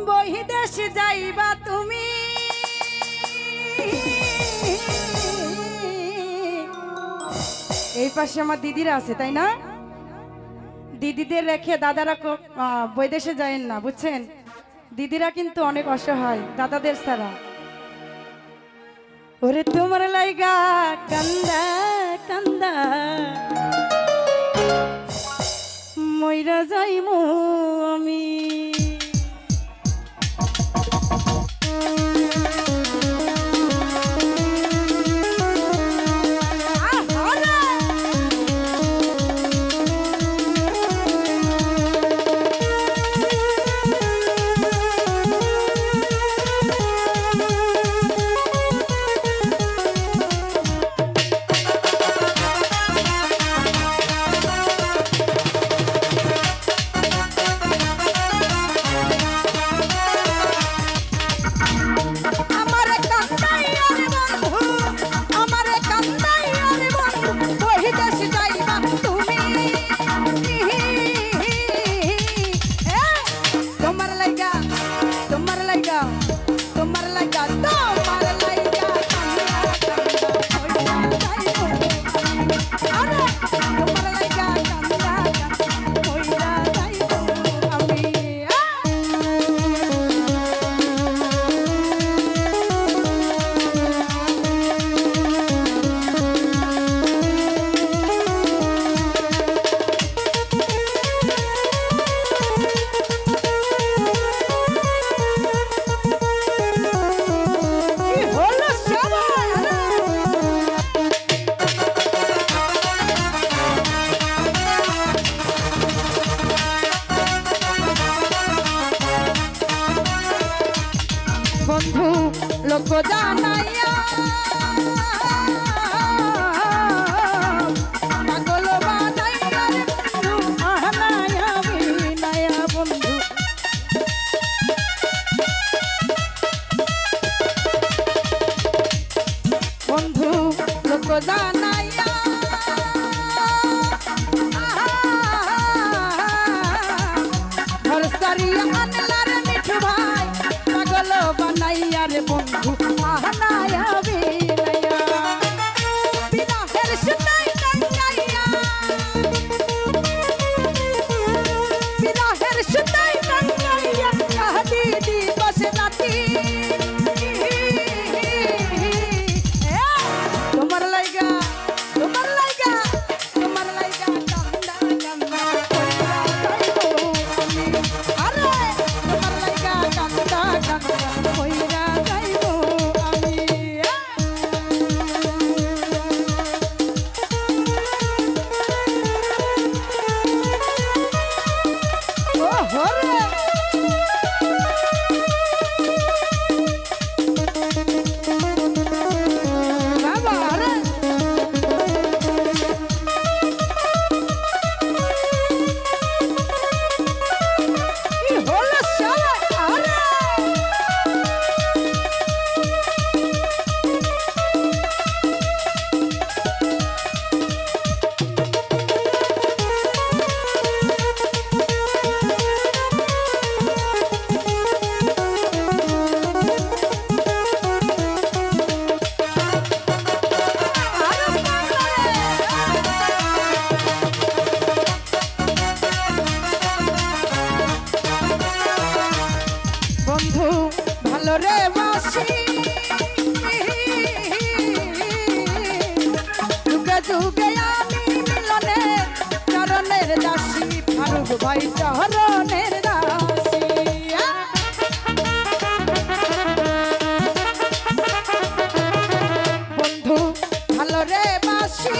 বহিদেশ যাইবা তুমি এই পাশে আমার দিদিরা আছে তাই না? দিদিদের রেখে দাদারা বৈদেশে যায়েন না, বুঝছেন? দিদিরা কিন্তু অনেক অসহায় দাদাদের ছাড়া। ওরে তোমার লাইগা কান্দা কান্দা মইরা যাইমু আমি। বন্ধু লোক জানাইয়া পাগল বানাইয়া আহনায়া বিনায়া বন্ধু বন্ধু লোক জানাইয়া ঘর সারিয়া আনলার মিঠু ভাই পাগল বানাইয়া রে বন্ধু আহনায়া বিনায়া বিনাহের সুতাই টাঙ্গাইয়া বিনাহের সুতাই টাঙ্গাইয়া কাহদি দিবস রাতি তোমার লাইগা তোমার লাইগা তোমার লাইগা কান্দা কান্দা কইরা যাইবো আমি। আরে তোমার লাইগা কান্দা কান্দা কইরা যাইবো আমি। ও হরে বাবা আরে কি হলো সবাই আরে বন্ধু ভালো রে বাসি যুগে যুগে আমি মিলনের চরণের দাসী ফারুক ভাই চরণের দাসী। বন্ধু ভালো রে বাসি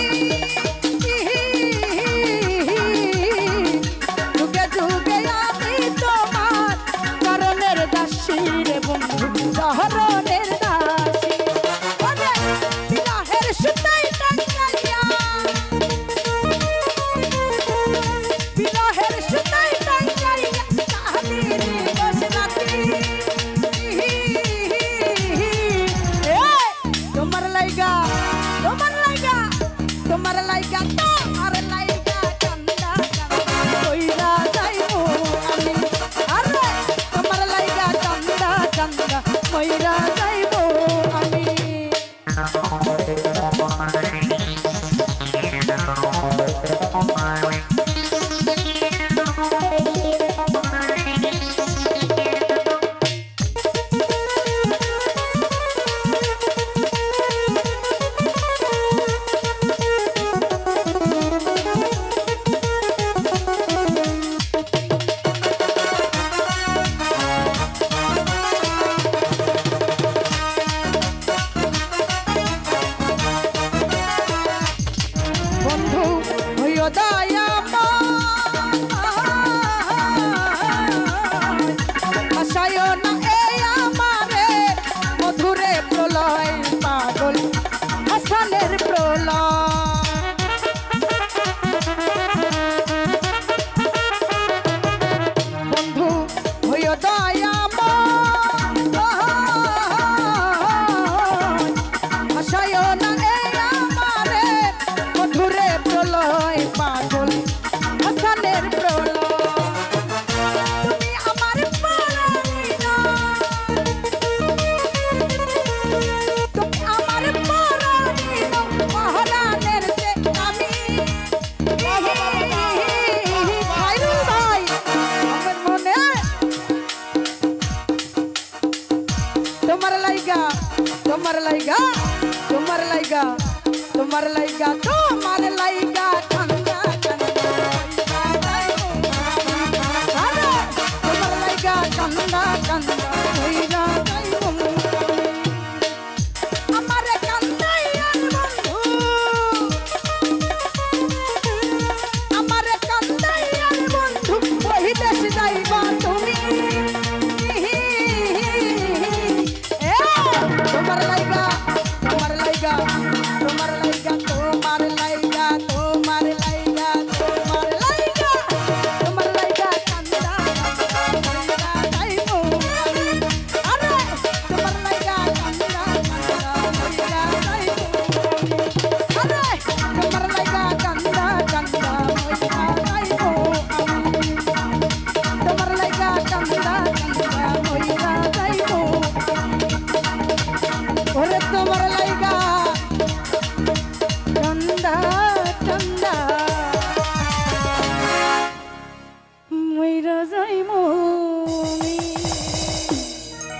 আশায় না এই আমারে মধুরে প্রলয় পাগল হাসানের প্রলয় বন্ধু হইও দয়াময় আশায় না এই আমারে মধুরে প্রলয় পাগল হাসানের প্রলয় তোমার লাইগা তোমার লাইগা তোমার লাইগা